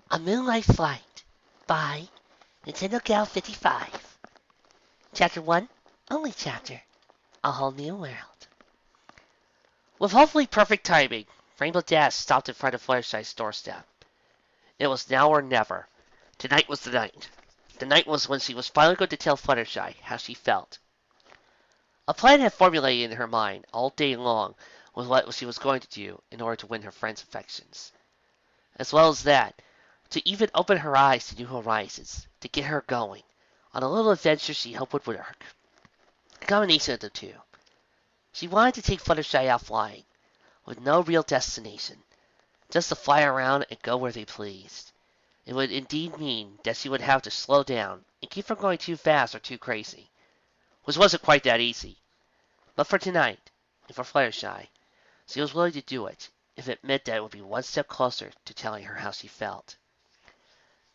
A Moonlight Flight by Nintendo Gal 55. Chapter 1, only chapter, A Whole New World. With hopefully perfect timing, Rainbow Dash stopped in front of Fluttershy's doorstep. It was now or never. Tonight was the night. The night was when she was finally going to tell Fluttershy how she felt. A plan had formulated in her mind all day long with what she was going to do in order to win her friend's affections. As well as that, to even open her eyes to new horizons, to get her going on a little adventure she hoped would work. A combination of the two. She wanted to take Fluttershy out flying, with no real destination, just to fly around and go where they pleased. It would indeed mean that she would have to slow down and keep from going too fast or too crazy, which wasn't quite that easy. But for tonight, and for Fluttershy, she was willing to do it if it meant that it would be one step closer to telling her how she felt.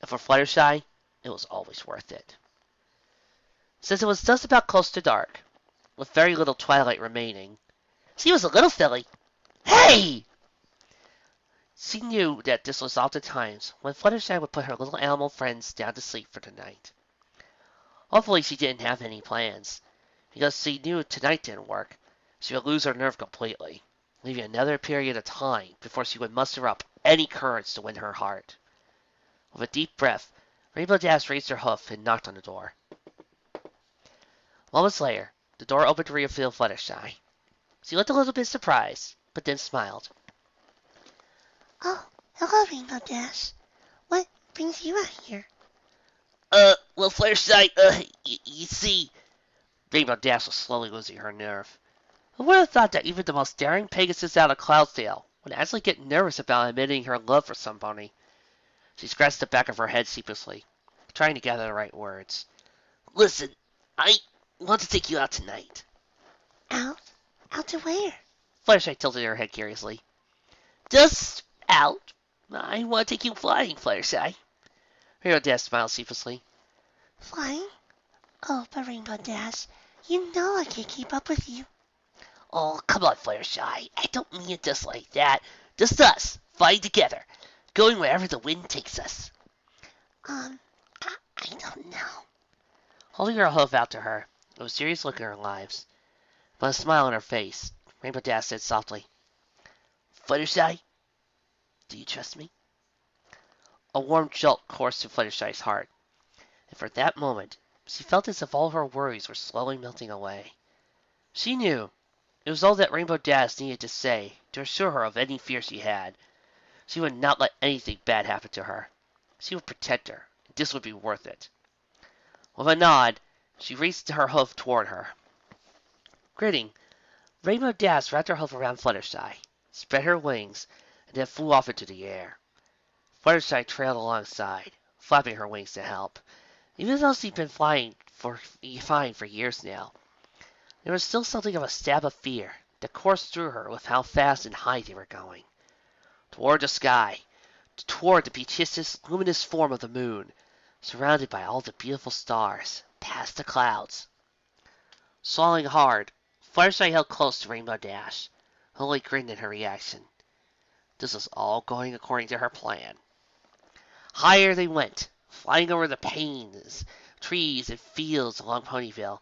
And for Fluttershy, it was always worth it. Since it was just about close to dark, with very little twilight remaining, she was a little silly. Hey! She knew that this was often times when Fluttershy would put her little animal friends down to sleep for the night. Hopefully she didn't have any plans, because she knew if tonight didn't work, she would lose her nerve completely, leaving another period of time before she would muster up any courage to win her heart. With a deep breath, Rainbow Dash raised her hoof and knocked on the door. Moments later, the door opened to reveal Fluttershy. She looked a little bit surprised, but then smiled. Oh, hello, Rainbow Dash. What brings you out here? Well, Fluttershy, you see, Rainbow Dash was slowly losing her nerve. Who would have thought that even the most daring Pegasus out of Cloudsdale would actually get nervous about admitting her love for somebody? She scratched the back of her head sheepishly, trying to gather the right words. Listen, I want to take you out tonight. Out? Out to where? Fluttershy tilted her head curiously. Just out. I want to take you flying, Fluttershy. Rainbow Dash smiled sheepishly. Flying? Oh, but Rainbow Dash, you know I can't keep up with you. Oh, come on, Fluttershy. I don't mean it just like that. Just us, flying together, going wherever the wind takes us. I don't know. Holding her hoof out to her, with a serious look in her eyes, but a smile on her face, Rainbow Dash said softly, Fluttershy, do you trust me? A warm jolt coursed through Fluttershy's heart, and for that moment she felt as if all her worries were slowly melting away. She knew it was all that Rainbow Dash needed to say to assure her of any fear she had. She would not let anything bad happen to her. She would protect her, and this would be worth it. With a nod, she raised her hoof toward her. Grinning, Rainbow Dash wrapped her hoof around Fluttershy, spread her wings, and then flew off into the air. Fluttershy trailed alongside, flapping her wings to help. Even though she'd been flying fine for years now, there was still something of a stab of fear that coursed through her with how fast and high they were going. Toward the sky, toward the beauteous, luminous form of the moon, surrounded by all the beautiful stars, past the clouds. Swallowing hard, Fluttershy held close to Rainbow Dash, who only grinned at her reaction. This was all going according to her plan. Higher they went, flying over the plains, trees, and fields along Ponyville,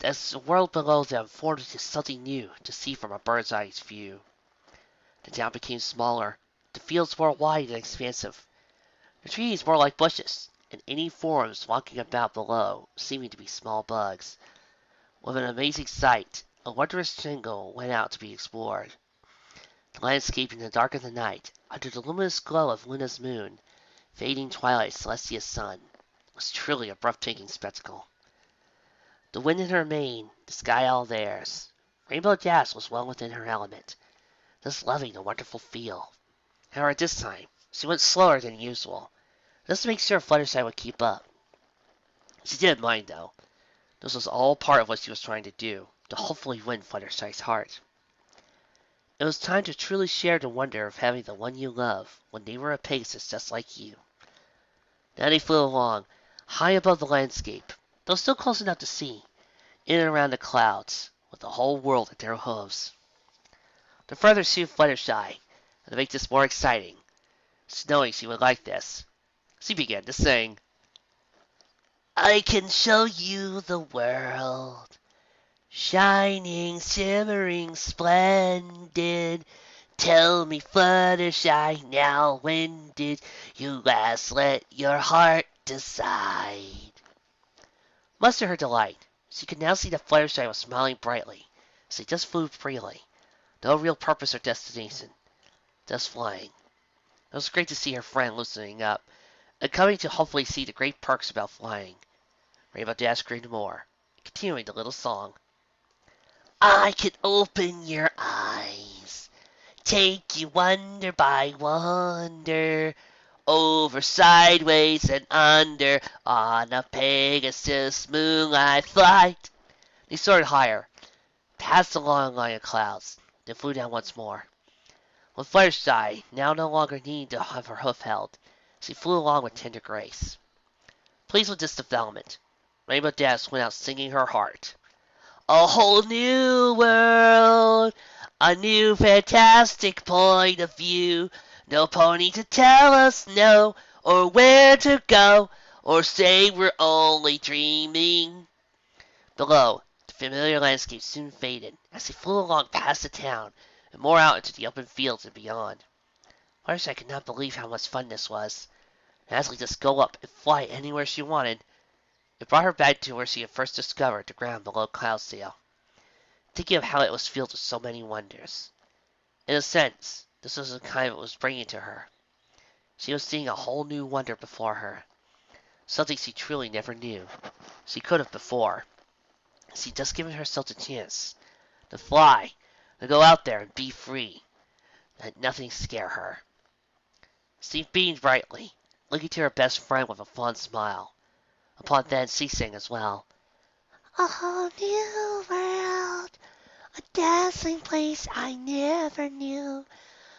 as the world below them formed into something new to see from a bird's eye view. The town became smaller, the fields more wide and expansive, the trees more like bushes, and any forms walking about below seeming to be small bugs. With an amazing sight, a wondrous jingle went out to be explored. The landscape in the dark of the night, under the luminous glow of Luna's moon, fading twilight Celestia's sun, was truly a breathtaking spectacle. The wind in her mane, the sky all theirs. Rainbow Dash was well within her element, just loving the wonderful feel. However, this time, she went slower than usual, just to make sure Fluttershy would keep up. She didn't mind, though. This was all part of what she was trying to do, to hopefully win Fluttershy's heart. It was time to truly share the wonder of having the one you love when they were a Pegasus just like you. Now they flew along, high above the landscape, though still close enough to see, in and around the clouds, with the whole world at their hooves. To further soothe Fluttershy, and to make this more exciting, knowing she would like this. She began to sing. I can show you the world, shining, shimmering, splendid. Tell me, Fluttershy, now when did you last let your heart decide? Much to her delight, she could now see that Fluttershy was smiling brightly. She just flew freely. No real purpose or destination. Just flying. It was great to see her friend loosening up, and coming to hopefully see the great perks about flying. Rainbow Dash screamed more, continuing the little song. I can open your eyes, take you wonder by wonder, over, sideways, and under, on a Pegasus moonlight flight. They soared higher, past the long line of clouds, then flew down once more. When Fluttershy now no longer needed to have her hoof held, she flew along with tender grace. Pleased with this development, Rainbow Dash went out singing her heart. A whole new world, a new fantastic point of view. No pony to tell us no, or where to go, or say we're only dreaming. Below, the familiar landscape soon faded as they flew along past the town and more out into the open fields and beyond. Fluttershy could not believe how much fun this was. And could just go up and fly anywhere she wanted. It brought her back to where she had first discovered the ground below Cloudsdale, thinking of how it was filled with so many wonders. In a sense, this was the kind it was bringing to her. She was seeing a whole new wonder before her, something she truly never knew she could have before. She'd just given herself the chance to fly, to go out there and be free. Let nothing scare her. She beamed brightly, looking to her best friend with a fond smile. Upon that she sang as well. A whole new world, a dazzling place I never knew.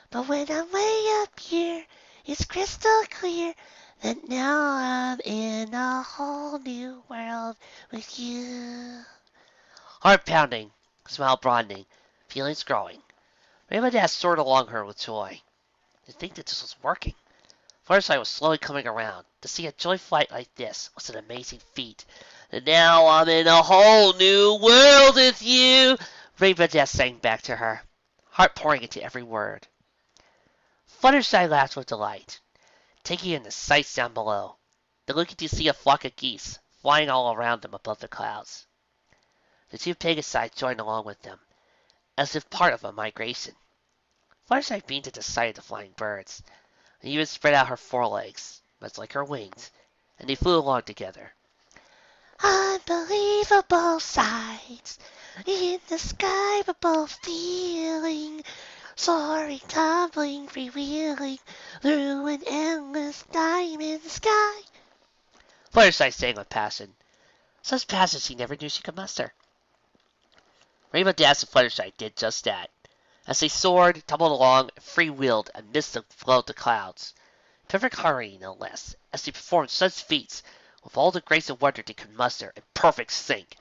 But when I'm way up here, it's crystal clear that now I'm in a whole new world with you. Heart pounding, smile broadening, feelings growing. Rainbow Dash soared along her with joy. To think that this was working. Fluttershy was slowly coming around. To see a joy flight like this was an amazing feat. And now I'm in a whole new world with you, Rainbow Dash sang back to her, heart pouring into every word. Fluttershy laughed with delight, taking in the sights down below, then looking to see a flock of geese flying all around them above the clouds. The two Pegasi joined along with them, as if part of a migration. Fluttershy beamed at the sight of the flying birds, and even spread out her forelegs, much like her wings, and they flew along together. Unbelievable sights in the sky above feeling, soaring, tumbling, freewheeling through an endless diamond sky. Fluttershy sang with passion, such passion she never knew she could muster. Rainbow Dash and Fluttershy did just that, as they soared, tumbled along, and free-wheeled amidst the flow of the clouds. Perfect harmony, no less, as they performed such feats with all the grace and wonder they could muster in perfect sync.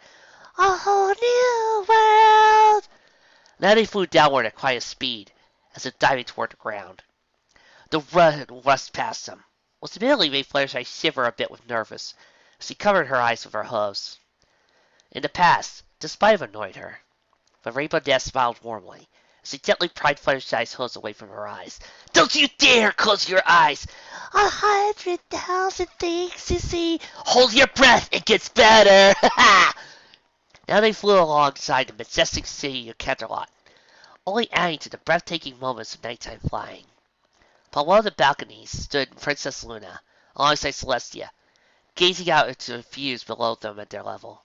A whole new world! Now they flew downward at quite a speed, as if diving toward the ground. The red rushed past them, which immediately made Fluttershy shiver a bit with nervous, as she covered her eyes with her hooves. In the past, this might have annoyed her, but Rainbow Dash smiled warmly, as she gently pried Fluttershy's hooves away from her eyes. Don't you dare close your eyes! 100,000 things to see. Hold your breath, it gets better! Now they flew alongside the majestic city of Canterlot, only adding to the breathtaking moments of nighttime flying. Upon one of the balconies stood Princess Luna, alongside Celestia, gazing out into the views below them at their level.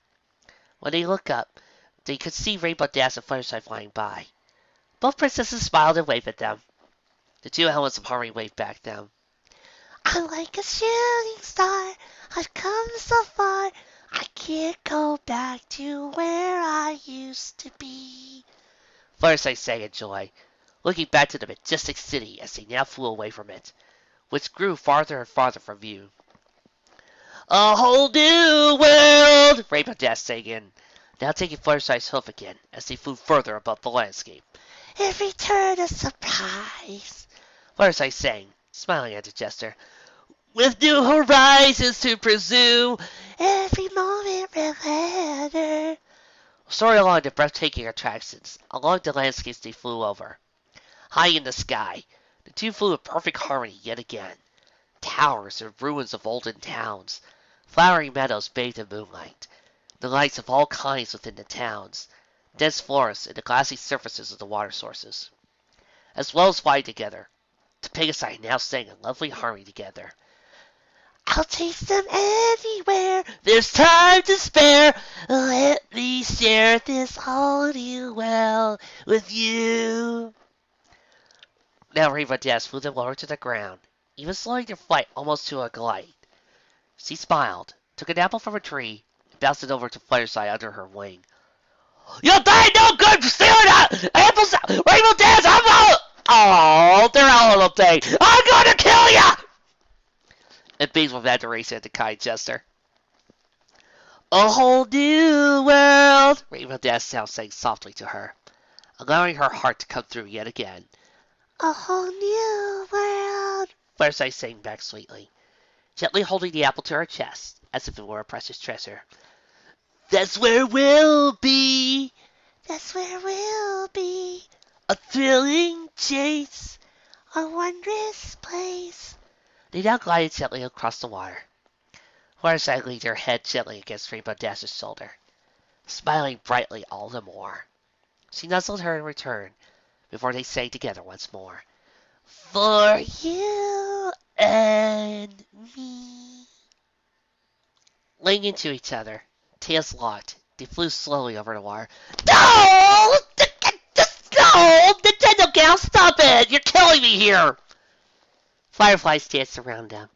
When they looked up, they could see Rainbow Dash and Fluttershy flying by. Both princesses smiled and waved at them. The two elements of harmony waved back at them. I'm like a shooting star. I've come so far. I can't go back to where I used to be. Fluttershy sang in joy, looking back to the majestic city as they now flew away from it, which grew farther and farther from view. A whole new world! Rainbow Dash sang in, now taking Fluttershy's hoof again as they flew further above the landscape. Every turn a surprise. Fluttershy sang, smiling at the jester. With new horizons to pursue, every moment real better. soaring along the breathtaking attractions, along the landscapes they flew over. High in the sky, the two flew in perfect harmony yet again. Towers and ruins of olden towns, flowery meadows bathed in moonlight, the lights of all kinds within the towns, dense forests and the glassy surfaces of the water sources, as well as flying together. The Pegasi now sang in lovely harmony together. I'll chase them anywhere. There's time to spare. Let me share this whole new world with you. Now Rainbow Dash flew them lower to the ground, even slowing their flight almost to a glide. She smiled, took an apple from a tree, and bounced it over to Fluttershy under her wing. You'll die no good for stealing that! Apples! Rainbow Dash! I'm out! Oh, they're all a little thing. I'm gonna kill ya! And beamed with adoration at the kind jester. A whole new world! Rainbow Dash now sang softly to her, allowing her heart to come through yet again. A whole new world. Fluttershy sang back sweetly, gently holding the apple to her chest, as if it were a precious treasure. That's where we'll be. That's where we'll be. A thrilling chase. A wondrous place. They now glided gently across the water. Fluttershy leaned her head gently against Rainbow Dash's shoulder, smiling brightly all the more. She nuzzled her in return, before they sang together once more. For you and me. Laying into each other, tails locked, they flew slowly over the water. No! No! Nintendo gal, stop it! You're killing me here! Fireflies danced around them.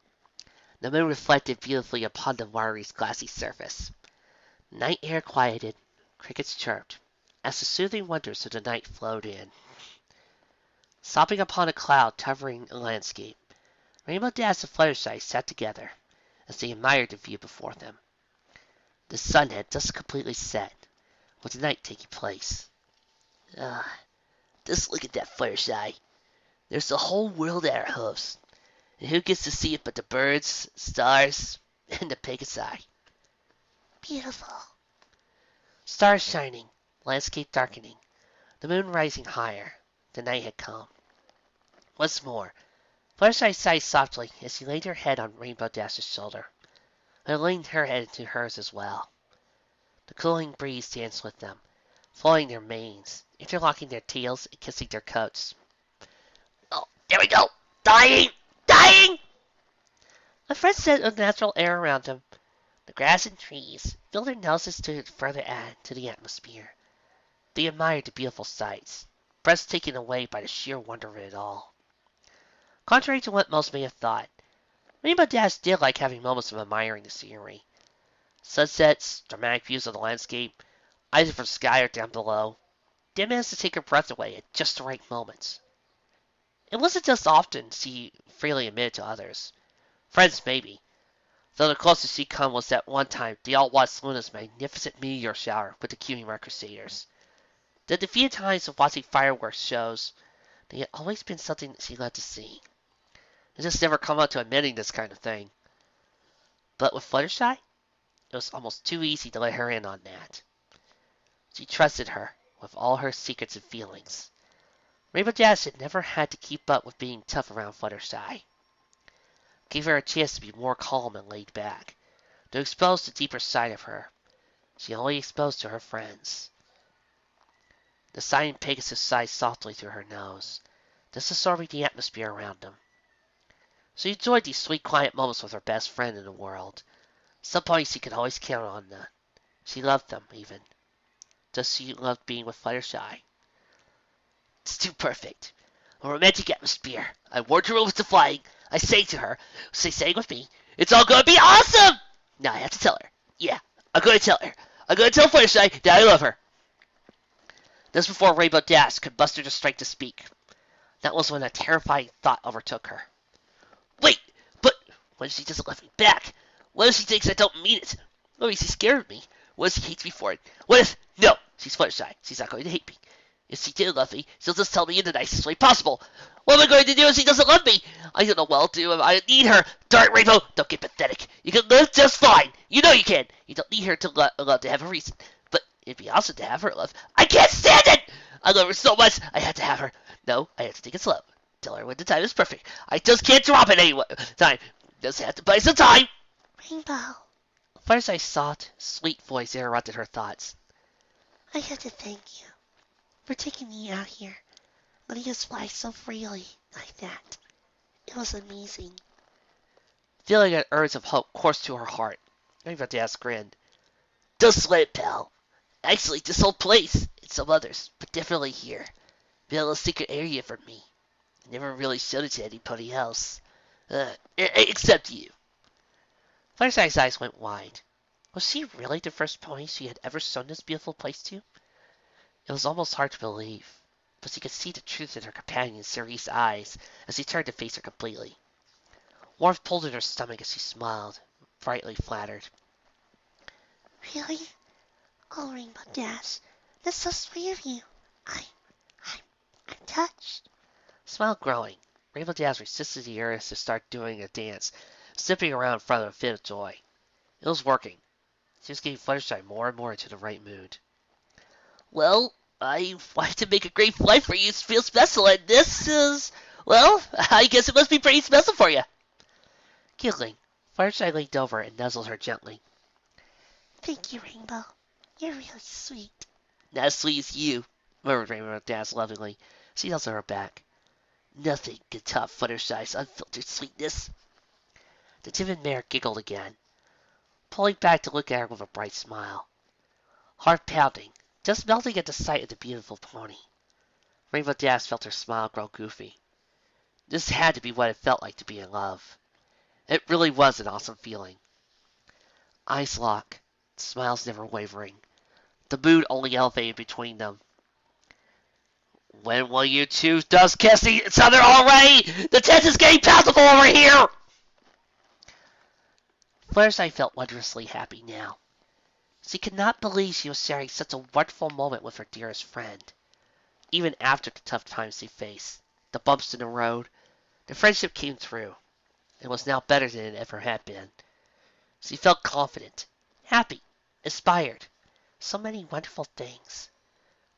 The moon reflected beautifully upon the watery's glassy surface. Night air quieted, crickets chirped, as the soothing wonders of the night flowed in. Sopping upon a cloud covering a landscape, Rainbow Dash and Fluttershy sat together as they admired the view before them. The sun had just completely set, with the night taking place. Just look at that, Fluttershy. There's the whole world at our hoofs, and who gets to see it but the birds, stars, and the Pegasi? Beautiful. Stars shining, landscape darkening, the moon rising higher. The night had come. Once more, Fluttershy sighed softly as she laid her head on Rainbow Dash's shoulder, and leaned her head into hers as well. The cooling breeze danced with them, following their manes, interlocking their tails and kissing their coats. Oh, there we go! Dying! Dying! A fresh scent of natural air around them. The grass and trees filled their noses to further add to the atmosphere. They admired the beautiful sights, breaths taken away by the sheer wonder of it all. Contrary to what most may have thought, Rainbow Dash did like having moments of admiring the scenery. Sunsets, dramatic views of the landscape, either from sky or down below, they managed to take her breath away at just the right moments. It wasn't just often she freely admitted to others. Friends, maybe, though the closest she'd come was that one time they all watched Luna's magnificent meteor shower with the Cutie Crusaders. The few times of watching fireworks shows, they had always been something that she loved to see. It just never come out to admitting this kind of thing. But with Fluttershy, it was almost too easy to let her in on that. She trusted her with all her secrets and feelings. Rainbow Dash had never had to keep up with being tough around Fluttershy. Gave her a chance to be more calm and laid back, to expose the deeper side of her she only exposed to her friends. The sighing Pegasus sighed softly through her nose, just absorbing the atmosphere around them. She enjoyed these sweet, quiet moments with her best friend in the world. Some points she could always count on them. She loved them, even. Just she loved being with Fluttershy. It's too perfect. A romantic atmosphere. I warned her over to flying. I sang to her. She sang with me. It's all gonna be awesome! Now I have to tell her. Yeah, I'm gonna tell her. I'm gonna tell Fluttershy that I love her. Just before Rainbow Dash could muster the strength to speak, that was when a terrifying thought overtook her. Wait, but what if she doesn't love me back? What if she thinks I don't mean it? What if she's scared of me? What if she hates me for it? What if... No, she's Fluttershy. She's not going to hate me. If she did love me, she'll just tell me in the nicest way possible. What am I going to do if she doesn't love me? I don't know what I'll do if I need her. Darn it, Rainbow, don't get pathetic. You can live just fine. You know you can. You don't need her to love to have a reason. But it'd be awesome to have her love. I can't stand it! I love her so much, I had to have her. No, I had to take it slow. Tell her when the time is perfect. I just can't drop it any time. Just have to buy some time. Rainbow, Fluttershy's soft, sweet voice interrupted her thoughts. I have to thank you for taking me out here, letting us fly so freely like that. It was amazing. Feeling an urge of hope coursed to her heart. Rainbow Dash grinned. Don't sweat it, pal. Actually, this whole place, and some others, but definitely here, built a secret area for me. I never really showed it to anybody else. Except you. Fluttershy's eyes went wide. Was she really the first pony she had ever shown this beautiful place to? It was almost hard to believe, but she could see the truth in her companion's serious eyes as he turned to face her completely. Warmth pulled in her stomach as she smiled, brightly flattered. Really? Oh, Rainbow Dash, that's so sweet of you. I, I'm touched. Smile growing, Rainbow Dash resisted the urge to start doing a dance, slipping around in front of a fit of joy. It was working. She was getting Fluttershy more and more into the right mood. Well, I wanted to make a great flight for you to feel special, and this is, well, I guess it must be pretty special for you. Giggling, Fluttershy leaned over and nuzzled her gently. Thank you, Rainbow. You're really sweet. Not as sweet as you, murmured Rainbow Dash lovingly. She nuzzled her back. Nothing can top Fluttershy's unfiltered sweetness. The timid mare giggled again, pulling back to look at her with a bright smile. Heart pounding, just melting at the sight of the beautiful pony. Rainbow Dash felt her smile grow goofy. This had to be what it felt like to be in love. It really was an awesome feeling. Eyes locked, smiles never wavering. The mood only elevated between them. When will you two dust kiss each other already? The tent is getting palpable over here! Fluttershy felt wondrously happy now. She could not believe she was sharing such a wonderful moment with her dearest friend. Even after the tough times they faced, the bumps in the road, the friendship came through, and was now better than it ever had been. She felt confident, happy, inspired. So many wonderful things.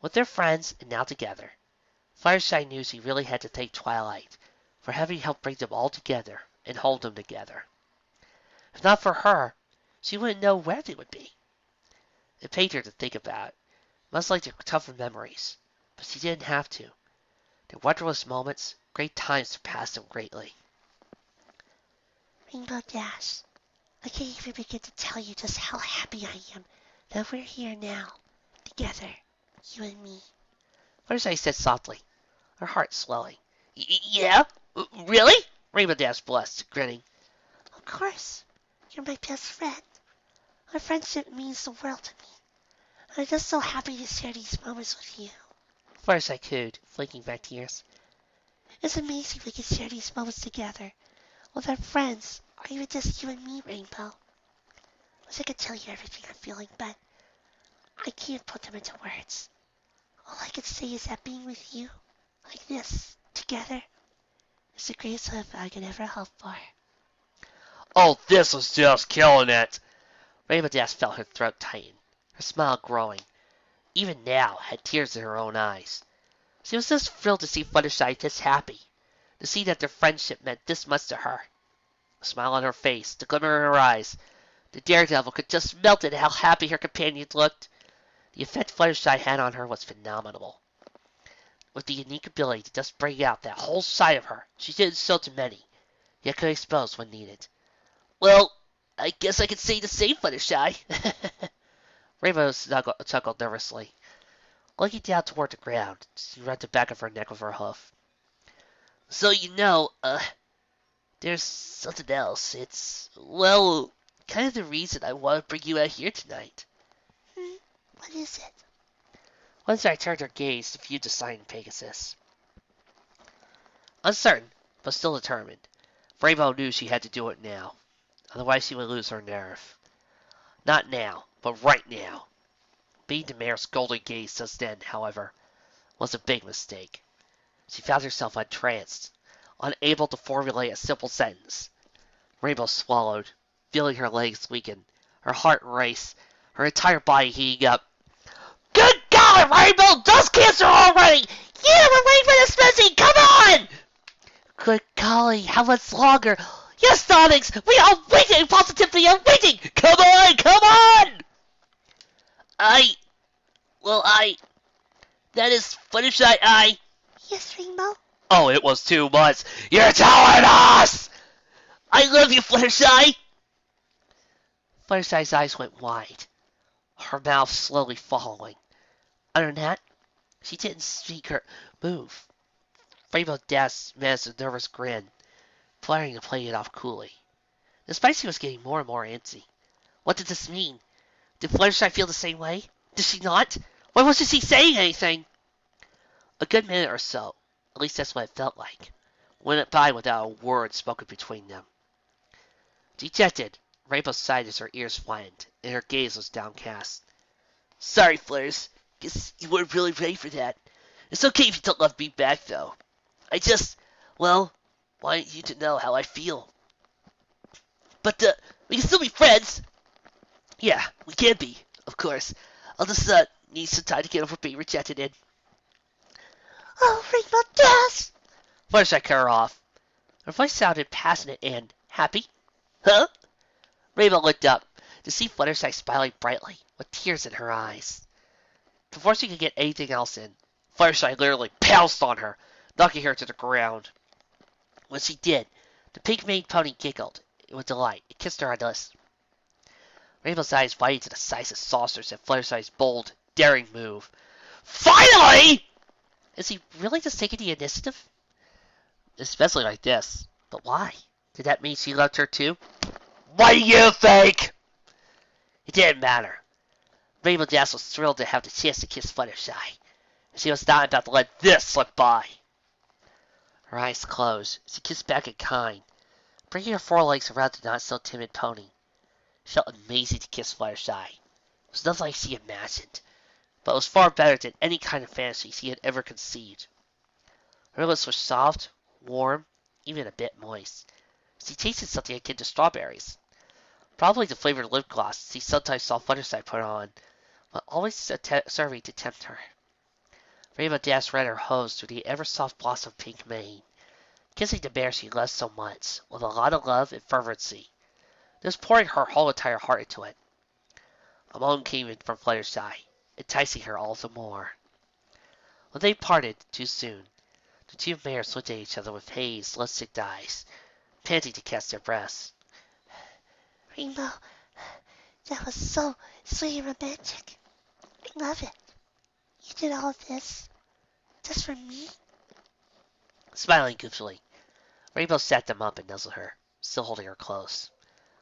With their friends and now together, Fluttershy knew she really had to thank Twilight for having helped bring them all together and hold them together. If not for her, she wouldn't know where they would be. It pained her to think about, much like their tougher memories, but she didn't have to. Their wondrous moments, great times surpassed them greatly. Rainbow Dash, I can't even begin to tell you just how happy I am that we're here now, together, you and me. Fluttershy said softly, her heart swelling. Yeah? Really? Rainbow Dash blushed, grinning. Of course, you're my best friend. Our friendship means the world to me. I'm just so happy to share these moments with you. Fluttershy cooed, flinking back tears. It's amazing we can share these moments together, with our friends, or even just you and me, Rainbow. Wish I could tell you everything I'm feeling, but I can't put them into words. All I can say is that being with you, like this, together, is the greatest love I could ever hope for. Oh, this was just killing it! Rainbow Dash felt her throat tighten, her smile growing. Even now, had tears in her own eyes. She was just thrilled to see Fluttershy this happy, to see that their friendship meant this much to her. The smile on her face, the glimmer in her eyes. The daredevil could just melt at how happy her companion looked. The effect Fluttershy had on her was phenomenal. With the unique ability to just bring out that whole side of her, she didn't show to many, yet could expose when needed. Well, I guess I could say the same, Fluttershy. Rainbow chuckled nervously. Looking down toward the ground, she rubbed the back of her neck with her hoof. So there's something else. It's, well, kind of the reason I want to bring you out here tonight. What is it? Once I turned her gaze to view the sign in Pegasus. Uncertain, but still determined, Rainbow knew she had to do it now. Otherwise she would lose her nerve. Not now, but right now. Being the mare's golden gaze just then, however, was a big mistake. She found herself entranced, unable to formulate a simple sentence. Rainbow swallowed, feeling her legs weaken, her heart race, her entire body heating up. Good God, Rainbow! Dust cancer already! Yeah, we're waiting for this messy! Come on! Good golly, how much longer? Yes, darlings, we are waiting! Positively are waiting! Come on, come on! I, that is Fluttershy, Yes, Rainbow? Oh, it was too much. You're telling us! I love you, Fluttershy! Fluttershy's eyes went wide, her mouth slowly following. Other than that, she didn't speak or move. Rainbow Dash managed a nervous grin, flattering to play it off coolly. The Spicy was getting more and more antsy. What did this mean? Did Fluttershy feel the same way? Did she not? Why wasn't she saying anything? A good minute or so, at least that's what it felt like, went by without a word spoken between them. Dejected, Rainbow sighed as her ears flattened, and her gaze was downcast. Sorry, Flares. Guess you weren't really ready for that. It's okay if you don't love me back, though. I just, well, wanted you to know how I feel. But, we can still be friends. Yeah, we can be, of course. I'll just, need some time to get over being rejected and... Oh, Rainbow Dash! Fluttershy cut her off. Her voice sounded passionate and happy. Huh? Rainbow looked up to see Fluttershy smiling brightly, with tears in her eyes. Before she could get anything else in, Fluttershy literally pounced on her, knocking her to the ground. When she did, the pink-maned pony giggled with delight and kissed her on the lips. Rainbow's eyes widened to the size of saucers at Fluttershy's bold, daring move. Finally! Is he really just taking the initiative? Especially like this. But why? Did that mean she loved her too? What do you think? It didn't matter. Rainbow Dash was thrilled to have the chance to kiss Fluttershy, and she was not about to let this slip by. Her eyes closed. She kissed back in kind, bringing her forelegs around the not-so-timid pony. It felt amazing to kiss Fluttershy. It was nothing like she imagined, but it was far better than any kind of fantasy she had ever conceived. Her lips were soft, warm, even a bit moist. She tasted something akin to strawberries. Probably the flavored lip gloss she sometimes saw Fluttershy put on, but always serving to tempt her. Rainbow Dash ran her hose through the ever-soft blossom pink mane, kissing the bear she loved so much, with a lot of love and fervency, just pouring her whole entire heart into it. A moan came in from Fluttershy, enticing her all the more. When they parted too soon, the two mares looked at each other with hazed, love-sick eyes, panting to catch their breaths. Rainbow, that was so sweet and romantic. I love it. You did all of this just for me? Smiling goofily, Rainbow sat them up and nuzzled her, still holding her close.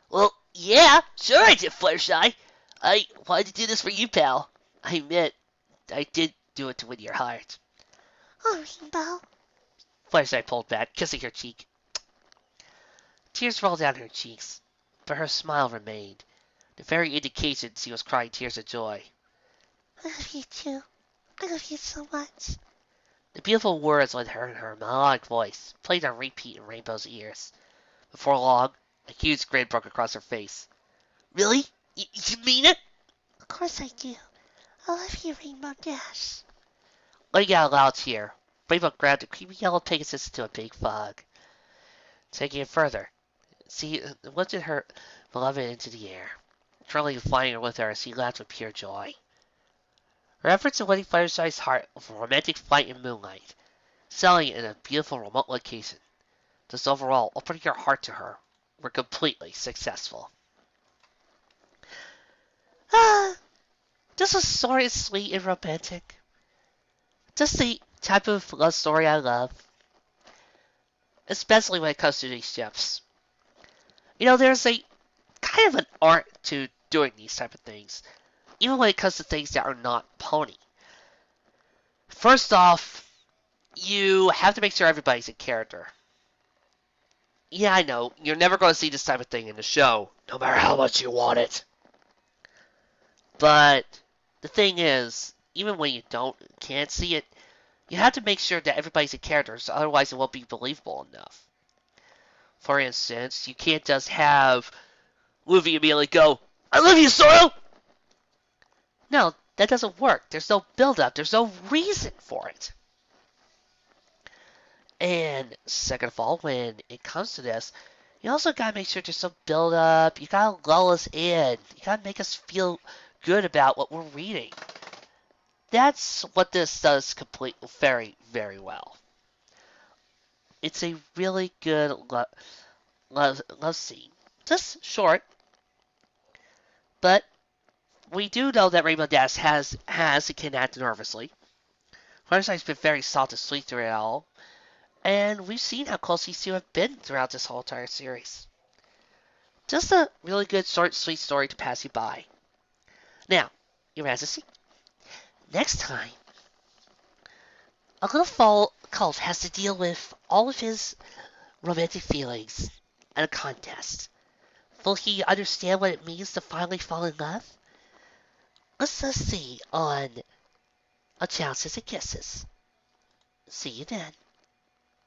Well, yeah, sure I did, Fluttershy. I wanted to do this for you, pal. I admit, I did do it to win your heart. Oh, Rainbow. Fluttershy pulled back, kissing her cheek. Tears rolled down her cheeks, but her smile remained, the very indication she was crying tears of joy. I love you too. I love you so much. The beautiful words with her melodic voice played on repeat in Rainbow's ears. Before long, a huge grin broke across her face. Really? You mean it? Of course I do. I love you, Rainbow Dash. Letting out a loud cheer, Rainbow grabbed the creamy yellow Pegasus into a big fog. Taking it further, she lifted her beloved into the air, trailing and flying her with her as she laughed with pure joy. Her efforts in winning Fluttershy's heart with a romantic flight in moonlight, selling it in a beautiful remote location, thus overall opening her heart to her, were completely successful. This was sort of sweet and romantic. Just the type of love story I love. Especially when it comes to these ships. You know, there's a kind of an art to doing these type of things. Even when it comes to things that are not pony. First off, you have to make sure everybody's in character. Yeah, I know, you're never going to see this type of thing in the show, no matter how much you want it. But the thing is, even when you can't see it, You have to make sure that everybody's a character, so otherwise it won't be believable enough. For instance, you can't just have Luffy immediately go, "I love you, Zoro!" No, that doesn't work. There's no build-up. There's no reason for it. And second of all, when it comes to this, you also gotta make sure there's some build-up. You gotta lull us in. You gotta make us feel good about what we're reading. That's what this does complete very, very well. It's a really good love scene. Just short, but we do know that Rainbow Dash has a kid act nervously. Fluttershy's been very soft and sweet through it all, and we've seen how close these two have been throughout this whole entire series. Just a really good, short, sweet story to pass you by. Now, Your Majesty, next time, a little fall cult has to deal with all of his romantic feelings at a contest. Will he understand what it means to finally fall in love? Let's just see on A Chances and Kisses. See you then.